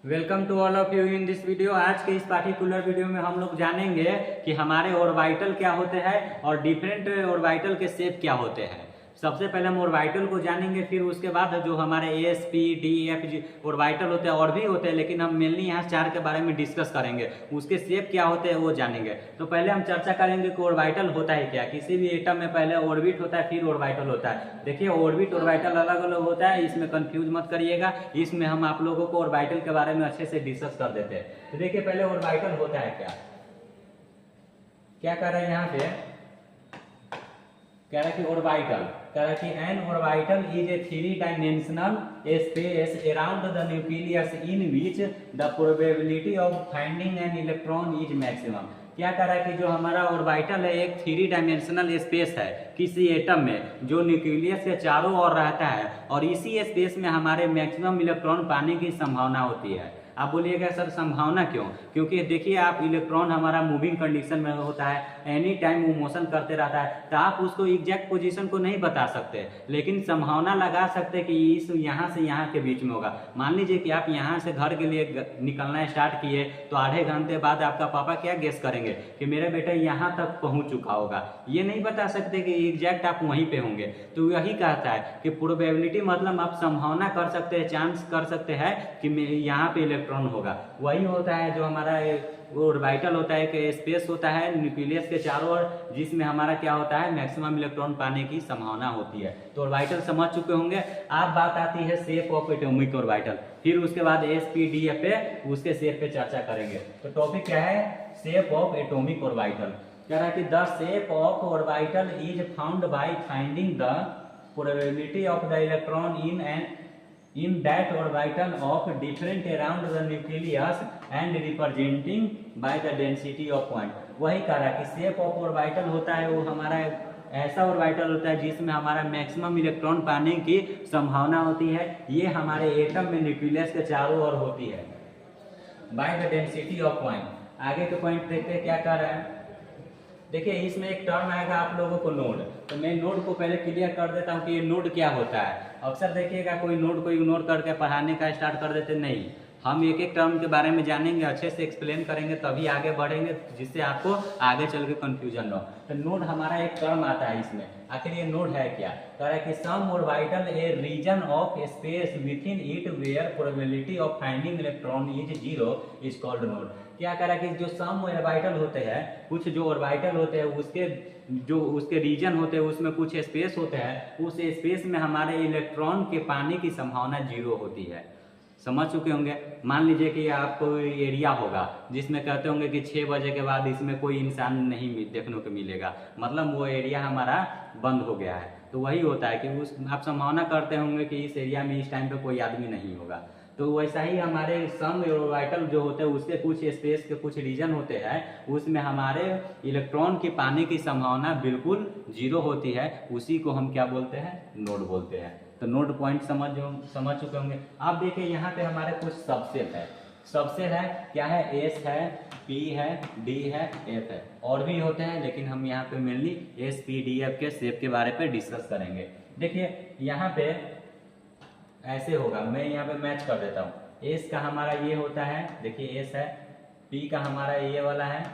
Welcome to all of you in this video. आज के इस पार्टिकुलर वीडियो में हम लोग जानेंगे कि हमारे ऑर्बिटल क्या होते हैं और डिफरेंट ऑर्बिटल के शेप क्या होते हैं। सबसे पहले हम ऑर्बिटल को जानेंगे, फिर उसके बाद जो हमारे S P D F G orbital होते हैं और भी होते हैं, लेकिन हम मेनली यहाँ चार के बारे में डिस्कस करेंगे। उसके शेप क्या होते हैं वो जानेंगे। तो पहले हम चर्चा करेंगे कि ऑर्बिटल होता है क्या। किसी भी एटम में पहले ऑर्बिट होता है, फिर ऑर्बिटल होता है। देखिए, ऑर्बिट ऑर्बिटल अलग अलग होता है, इसमें कंफ्यूज मत करिएगा। इसमें हम आप लोगों को ऑर्बिटल के बारे में अच्छे से डिस्कस कर देते हैं। तो देखिए, पहले ऑर्बिटल होता है क्या। क्या कर रहे हैं यहाँ पे, कह रहा है कि ऑर्बिटल, कह रहा है कि an orbital is a three dimensional space around the nucleus in which the probability of finding an electron is maximum. क्या कह रहा है कि जो हमारा ऑर्बिटल है एक 3-डायमेंशनल स्पेस है किसी एटम में, जो न्यूक्लियस के चारों ओर रहता है, और इसी स्पेस में हमारे मैक्सिमम इलेक्ट्रॉन पाने की संभावना होती है। आप बोलिएगा सर संभावना क्यों? क्योंकि देखिए, आप इलेक्ट्रॉन हमारा मूविंग कंडीशन में होता है, एनी टाइम वो मोशन करते रहता है, तो आप उसको एग्जैक्ट पोजीशन को नहीं बता सकते, लेकिन संभावना लगा सकते कि इस यहाँ से यहाँ के बीच में होगा। मान लीजिए कि आप यहाँ से घर के लिए निकलना स्टार्ट किए, तो आधे घंटे बाद आपका पापा क्या गेस करेंगे कि मेरा बेटा यहाँ तक पहुँच चुका होगा। ये नहीं बता सकते कि एग्जैक्ट आप वहीं पे होंगे। तो यही कहता है कि प्रोबेबिलिटी मतलब आप संभावना कर सकते हैं, चांस कर सकते हैं कि यहाँ पे इलेक्ट्रॉन होगा। वही होता है जो हमारा ऑर्बिटल होता है कि स्पेस होता है न्यूक्लियस के चारों ओर, जिसमें हमारा क्या होता है मैक्सिमम इलेक्ट्रॉन पाने की संभावना होती है। तो ऑर्बिटल समझ चुके होंगे। अब बात आती है शेप ऑफ एटॉमिक ऑर्बिटल, फिर उसके बाद एसपीडीएफ पे उसके शेप पे चर्चा करेंगे। तो टॉपिक क्या है, शेप ऑफ एटॉमिक ऑर्बिटल। कह रहा है कि the shape of orbital is found by finding the probability of the electron in that orbital of different around the nucleus and representing by the density of point। वही कह रहा है कि shape of orbital होता है वो हमारा ऐसा ऑर्बिटल होता है जिसमें हमारा मैक्सिमम इलेक्ट्रॉन पाने की संभावना होती है। ये हमारे एटम में न्यूक्लियस के चारों ओर होती है by the density of point. आगे के पॉइंट देखते हैं क्या कर रहा है। देखिए, इसमें एक टर्म आएगा आप लोगों को नोड। तो मैं नोड को पहले क्लियर कर देता हूँ कि ये नोड क्या होता है। अक्सर देखिएगा कोई नोड को इग्नोर करके पढ़ाने का स्टार्ट कर देते, नहीं। हम एक एक टर्म के बारे में जानेंगे, अच्छे से एक्सप्लेन करेंगे, तभी आगे बढ़ेंगे, जिससे आपको आगे चल के कन्फ्यूजन हो। तो नोड हमारा एक टर्म आता है इसमें। आखिर ये नोड है क्या? कह रहा है कि some orbital a region of space within it where probability of finding electron is 0 is called node. क्या कह रहा है कि जो सम ऑर्बिटल होते हैं, कुछ जो ऑर्बिटल होते हैं उसके रीजन होते हैं, उसमें कुछ स्पेस होते हैं, उस स्पेस में हमारे इलेक्ट्रॉन के पाने की संभावना 0 होती है। समझ चुके होंगे। मान लीजिए कि आपको एरिया होगा जिसमें कहते होंगे कि 6 बजे के बाद इसमें कोई इंसान नहीं देखने को मिलेगा, मतलब वो एरिया हमारा बंद हो गया है। तो वही होता है कि आप संभावना करते होंगे कि इस एरिया में इस टाइम पे कोई आदमी नहीं होगा। तो वैसा ही हमारे सम ऑर्बिटल जो होते हैं उसके कुछ स्पेस के कुछ रीजन होते हैं, उसमें हमारे इलेक्ट्रॉन की पाने की संभावना बिल्कुल 0 होती है। उसी को हम क्या बोलते हैं, नोड बोलते हैं। तो नोड पॉइंट समझ चुके होंगे। अब देखिए, यहाँ पे हमारे कुछ सबसेट है। सबसेट है क्या है, एस है, पी है, डी है, एफ है, और भी होते हैं, लेकिन हम यहाँ पे mainly S P D F के शेप के बारे पे डिस्कस करेंगे। देखिए, यहाँ पे ऐसे होगा, मैं यहाँ पे मैच कर देता हूँ। एस का हमारा ये होता है, देखिए एस है, पी का हमारा ये वाला है,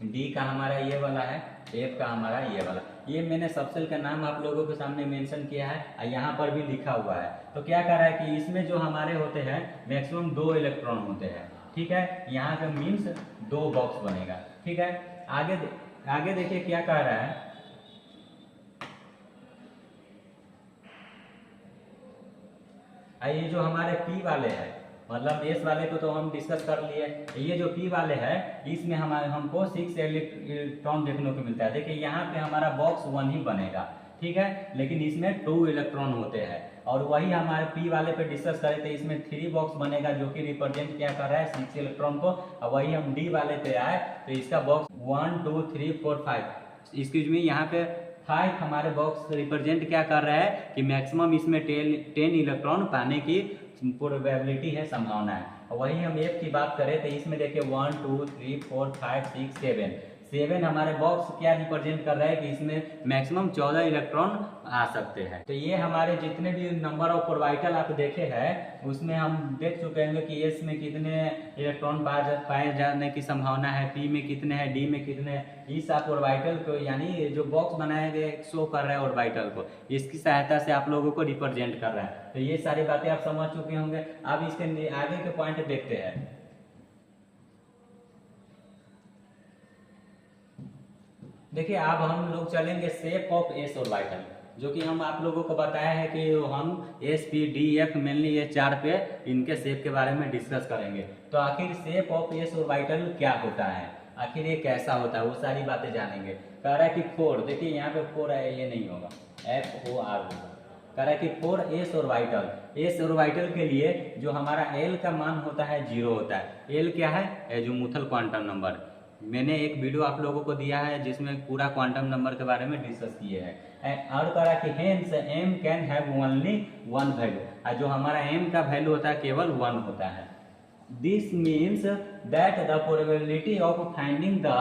डी का हमारा ये वाला है, एफ का हमारा ये वाला। ये मैंने सबसेल का नाम आप लोगों के सामने मेंशन किया है और यहाँ पर भी लिखा हुआ है। तो क्या कर रहा है कि इसमें जो हमारे होते हैं मैक्सिमम 2 इलेक्ट्रॉन होते हैं, ठीक है। यहाँ पे मीन्स 2 बॉक्स बनेगा, ठीक है। आगे देखिए क्या कह रहा है, ये जो हमारे P वाले हैं, मतलब S वाले को तो हम डिस्कस कर लिए, ये जो P वाले हैं इसमें हमको 6 इलेक्ट्रॉन देखने को मिलता है। देखिए, यहाँ पे हमारा बॉक्स 1 ही बनेगा, ठीक है, लेकिन इसमें 2 इलेक्ट्रॉन होते हैं। और वही हमारे P वाले पे डिस्कस करे थे, इसमें 3 बॉक्स बनेगा, जो कि रिप्रेजेंट क्या कर रहा है, 6 इलेक्ट्रॉन को। और वही हम D वाले पे आए तो इसका बॉक्स 1 2 3 4 5, एक्सक्यूज मी, यहाँ पे 5 हमारे बॉक्स रिप्रेजेंट क्या कर रहा है कि मैक्सिमम इसमें 10 इलेक्ट्रॉन पाने की प्रोबेबिलिटी है, संभावना है। और वही हम एफ की बात करें तो इसमें देखिए 1 2 3 4 5 6 7 हमारे बॉक्स क्या रिप्रेजेंट कर रहा है कि इसमें मैक्सिमम 14 इलेक्ट्रॉन आ सकते हैं। तो ये हमारे जितने भी नंबर ऑफ ऑर्बिटल आप देखे हैं उसमें हम देख चुके हैं कि एस में कितने इलेक्ट्रॉन पाए जाने की संभावना है, पी में कितने हैं, डी में कितने हैं। इस आप ऑर्बिटल को यानी जो बॉक्स बनाया गया शो कर रहा है ऑर्बिटल को, इसकी सहायता से आप लोगों को रिप्रेजेंट कर रहा है। तो ये सारी बातें आप समझ चुके होंगे। अब इसके आगे के पॉइंट देखते हैं। देखिए अब हम लोग चलेंगे शेप ऑफ एस ऑर्बिटल, जो कि हम आप लोगों को बताया है कि हम S P D F mainly ये 4 पे इनके शेप के बारे में डिस्कस करेंगे। तो आखिर शेप ऑफ एस ऑर्बिटल क्या होता है, आखिर ये कैसा होता है, वो सारी बातें जानेंगे। कह रहा है कि 4, देखिए यहाँ पे 4 है, ये नहीं होगा, FOR होगा। कह रहा है कि 4 एस ऑर्बिटल, एस ऑर्बिटल के लिए जो हमारा एल का मान होता है 0 होता है। एल क्या है, एजीमुथल क्वांटम नंबर। मैंने एक वीडियो आप लोगों को दिया है जिसमें पूरा क्वांटम नंबर के बारे में डिस्कस किए हैं। और कह रहा है कि hence m can have only 1 value, और जो हमारा m का वैल्यू होता है केवल 1 होता है। This means that the probability of finding the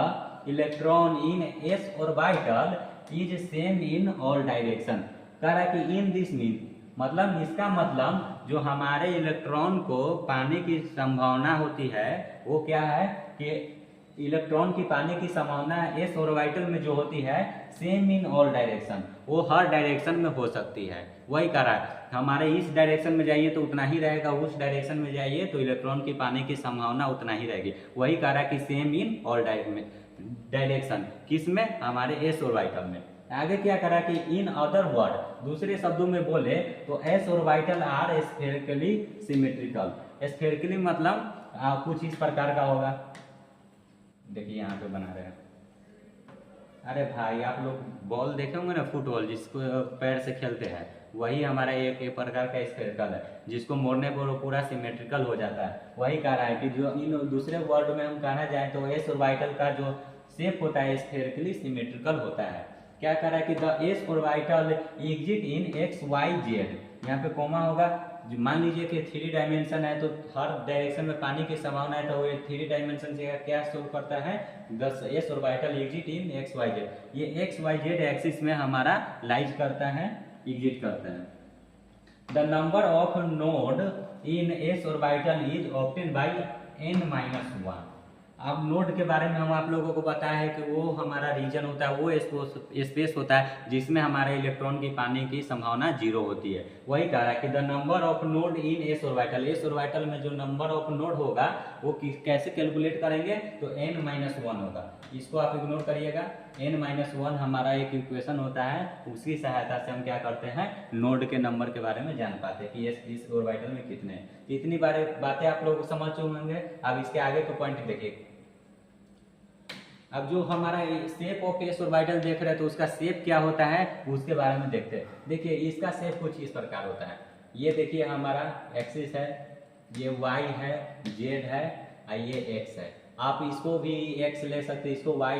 electron in S orbital is same in all direction. कह रहा है कि इन दिस मीन मतलब इसका मतलब जो हमारे इलेक्ट्रॉन को पाने की संभावना होती है वो क्या है कि इलेक्ट्रॉन की पाने की संभावना एस ऑर्बिटल में जो होती है सेम इन ऑल डायरेक्शन, वो हर डायरेक्शन में हो सकती है। वही कह रहा है हमारे इस डायरेक्शन में जाइए तो उतना ही रहेगा, उस डायरेक्शन में जाइए तो इलेक्ट्रॉन की पाने की संभावना उतना ही रहेगी। वही कह रहा है कि सेम इन ऑल डायरेक्शन, किस में, हमारे एस ऑर्बिटल में। आगे क्या करा कि इन अदर वर्ड, दूसरे शब्दों में बोले तो S orbital are spherically symmetrical. Spherically मतलब कुछ इस प्रकार का होगा, देखिए यहाँ पे बना रहे हैं। अरे भाई आप लोग बॉल देखे होंगे ना, फुटबॉल जिसको पैर से खेलते हैं, वही हमारा एक प्रकार का स्फेरिकल है, जिसको मोड़ने पर वो पूरा सिमेट्रिकल हो जाता है। वही कह रहा है कि जो इन दूसरे वर्ड में हम कहना जाए तो एस ऑर्बिटल का जो शेप होता है स्फेरिकली सिमेट्रिकल होता है। क्या कह रहा है कि the S orbital exist in X Y Z, यहाँ पे कोमा होगा। मान लीजिए कि 3 डायमेंशन है तो हर डायरेक्शन में पानी की संभावना है, तो वो 3 डायमेंशन से क्या शो करता है, 10 S orbital exist in X Y Z. ये एक्स वाई जेड एक्सिस में हमारा लाइज करता है, एग्जिट करता है। The number of node in S orbital is obtain by n-1। अब नोड के बारे में हम आप लोगों को बताया है कि वो हमारा रीजन होता है, वो स्पेस होता है जिसमें हमारे इलेक्ट्रॉन की पाने की संभावना 0 होती है। वही कह रहा है कि the number of node in S orbital, S orbital में जो नंबर ऑफ नोड होगा वो कैसे कैलकुलेट करेंगे, तो n-1 होगा। इसको आप इग्नोर करिएगा। n-1 हमारा एक इक्वेशन होता है, उसकी सहायता से हम क्या करते हैं, नोड के नंबर के बारे में जान पाते हैं कि इस ऑर्बिटल में कितने हैं। इतनी बातें आप लोग समझ चुके होंगे। अब इसके आगे का पॉइंट देखिए। अब जो हमारा शेप ऑफ एस ऑर्बिटल देख रहे हैं तो उसका शेप क्या होता है उसके बारे में देखते हैं। देखिए इसका शेप कुछ इस प्रकार होता है। ये देखिए हमारा एक्सिस है, ये वाई है, जेड है और ये एक्स है। आप इसको भी एक्स ले सकते हैं, इसको वाई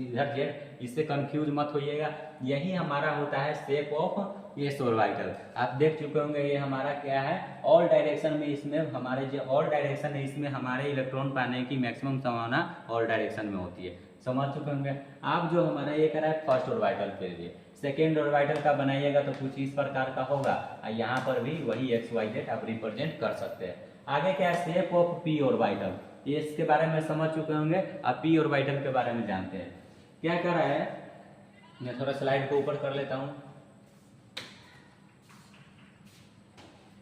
इधर जेड, इससे कंफ्यूज मत होइएगा। यही हमारा होता है शेप ऑफ एस ऑर्बिटल। आप देख चुके होंगे ये हमारा क्या है, ऑल डायरेक्शन में, इसमें हमारे जो ऑल डायरेक्शन है इसमें हमारे इलेक्ट्रॉन पाने की मैक्सिमम संभावना ऑल डायरेक्शन में होती है। समझ चुके होंगे। आप जो हमारा ये करा है फर्स्ट ऑर्बिटल के लिए, सेकेंड ऑर्बिटल का बनाइएगा तो कुछ इस प्रकार का होगा, और यहाँ पर भी वही एक्स वाई जेड आप रिप्रेजेंट कर सकते हैं। आगे क्या है, शेप ऑफ पी ऑर्बिटल, ये इसके बारे में समझ चुके होंगे। अब पी ऑर्बिटल के बारे में जानते हैं। क्या कर रहा है, मैं थोड़ा स्लाइड को ऊपर कर लेता हूँ।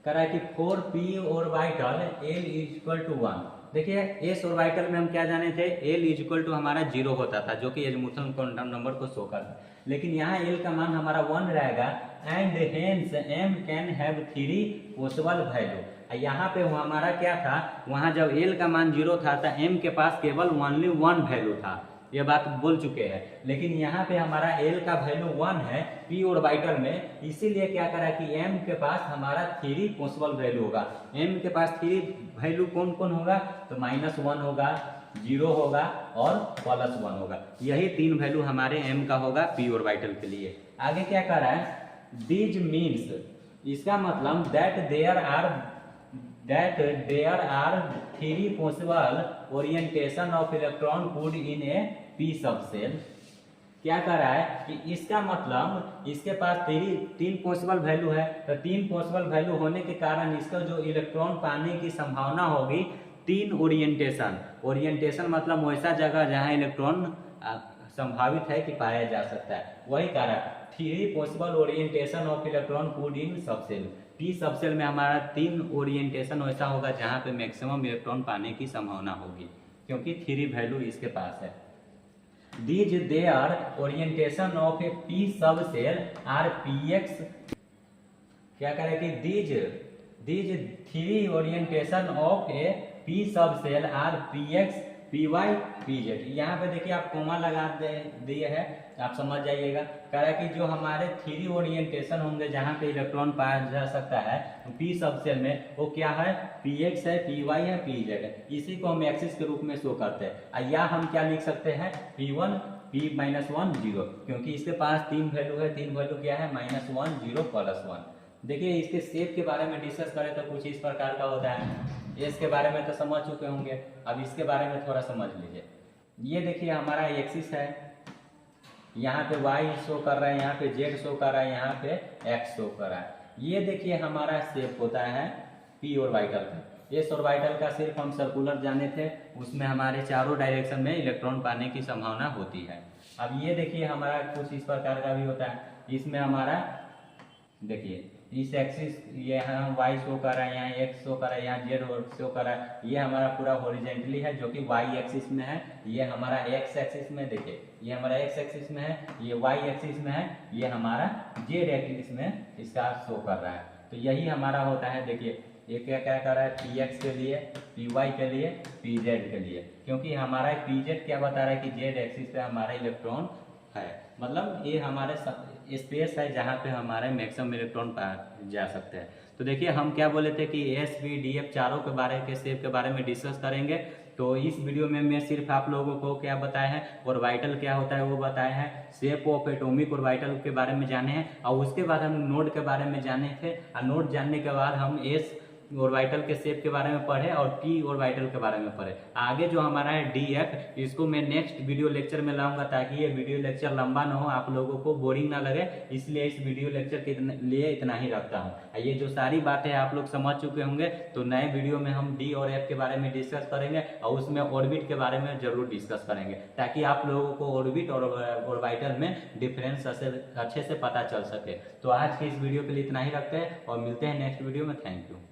कह रहा है कि 4p orbital l equal to 1। देखिए एस ऑर्बिटल में हम क्या जाने थे, l इक्वल टू हमारा 0 होता था, जो कि एजीमुथल क्वांटम नंबर को शो करता है। लेकिन यहाँ l का मान हमारा 1 रहेगा, and hence m can have 3 possible value. यहाँ पे हमारा क्या था, वहाँ जब l का मान 0 था तो m के पास केवल ओनली 1 वैल्यू था, ये बात बोल चुके हैं। लेकिन यहाँ पे हमारा l का वैल्यू 1 है p ऑर्बिटल में, इसीलिए क्या करा कि m के पास हमारा 3 पॉसिबल वैल्यू होगा। m के पास 3 वैल्यू कौन कौन होगा, तो -1 होगा, 0 होगा और +1 होगा। यही 3 वैल्यू हमारे m का होगा p ऑर्बिटल के लिए। आगे क्या कर रहा है, दिस मीन्स, इसका मतलब that there are 3 possible orientation of electron could in a p subshell। क्या कर रहा है कि इसका मतलब इसके पास तीन पॉसिबल वैल्यू है, तो तीन पॉसिबल वैल्यू होने के कारण इसका जो इलेक्ट्रॉन पाने की संभावना होगी तीन ओरिएंटेशन मतलब वैसा जगह जहां इलेक्ट्रॉन संभावित है कि पाया जा सकता है, वही कारण 3 possible orientation of electron put in subshell. P subshell में हमारा 3 ओरिएंटेशन वैसा होगा जहां पे मैक्सिमम इलेक्ट्रॉन पाने की संभावना होगी, क्योंकि 3 वैल्यू इसके पास है। These their orientation of a p subcell are px, क्या करें कि these 3 orientation of a p subcell are px py pz। यहाँ पे देखिए आप कोमा लगा दिए है, आप समझ जाइएगा। कह रहा है कि जो हमारे 3 ओरिएंटेशन होंगे जहाँ पे इलेक्ट्रॉन पाया जा सकता है पी सबसेल में, वो क्या है, px है, py है, pz है। इसी को हम एक्सिस के रूप में शो करते हैं, या हम क्या लिख सकते हैं p1 p-1 0, क्योंकि इसके पास 3 वैल्यू है। 3 वैल्यू क्या है, -1 0 +1। देखिए इसके शेप के बारे में डिस्कस करें तो कुछ इस प्रकार का होता है। इसके बारे में तो समझ चुके होंगे, अब इसके बारे में थोड़ा समझ लीजिए। ये देखिए हमारा एक्सिस है, यहाँ पे y शो कर रहा है, यहाँ पे z शो कर रहा है, यहाँ पे x शो कर रहा है। ये देखिए हमारा शेप होता है p ऑर्बिटल का। इस ऑर्बिटल का सिर्फ हम सर्कुलर जाने थे, उसमें हमारे चारों डायरेक्शन में इलेक्ट्रॉन पाने की संभावना होती है। अब ये देखिए हमारा कुछ इस प्रकार का भी होता है, इसमें हमारा देखिए इस एक्सिस ये यहाँ y शो कर रहा है, यहाँ x शो कर रहा है, यहाँ z शो कर रहा है। ये हमारा पूरा हॉरिजेंटली है जो कि y एक्सिस में है, ये हमारा x एक्सिस में, देखिए ये हमारा x एक्सिस में है, ये y एक्सिस में है, ये हमारा z एक्सिस में इसका शो कर रहा है। तो यही हमारा होता है। देखिए ये क्या क्या कर रहा है, px के लिए, py के लिए, pz के लिए, क्योंकि हमारा pz क्या बता रहा है कि z एक्सिस पे हमारा इलेक्ट्रॉन है, मतलब ये हमारे स्पेस है जहाँ पे हमारे मैक्सिमम इलेक्ट्रॉन पाए जा सकते हैं। तो देखिए हम क्या बोले थे कि एस पी डी एफ चारों के बारे के शेप के बारे में डिस्कस करेंगे। तो इस वीडियो में मैं सिर्फ आप लोगों को क्या बताया है, ऑर्बिटल क्या होता है वो बताया है, शेप ऑफ एटॉमिक ऑर्बिटल के बारे में जाने हैं, और उसके बाद हम नोड के बारे में जाने थे, और नोड जानने के बाद हम एस ऑर्बिटल के शेप के बारे में पढ़े और पी ऑर्बिटल के बारे में पढ़े। आगे जो हमारा है डी एफ, इसको मैं नेक्स्ट वीडियो लेक्चर में लाऊंगा ताकि ये वीडियो लेक्चर लंबा ना हो, आप लोगों को बोरिंग ना लगे, इसलिए इस वीडियो लेक्चर के लिए इतना ही रखता हूँ। ये जो सारी बातें आप लोग समझ चुके होंगे, तो नए वीडियो में हम डी और एफ के बारे में डिस्कस करेंगे और उसमें ऑर्बिट के बारे में जरूर डिस्कस करेंगे, ताकि आप लोगों को ऑर्बिट और ऑर्बिटल में डिफरेंस अच्छे से पता चल सके। तो आज की इस वीडियो के लिए इतना ही रखते हैं और मिलते हैं नेक्स्ट वीडियो में। Thank you.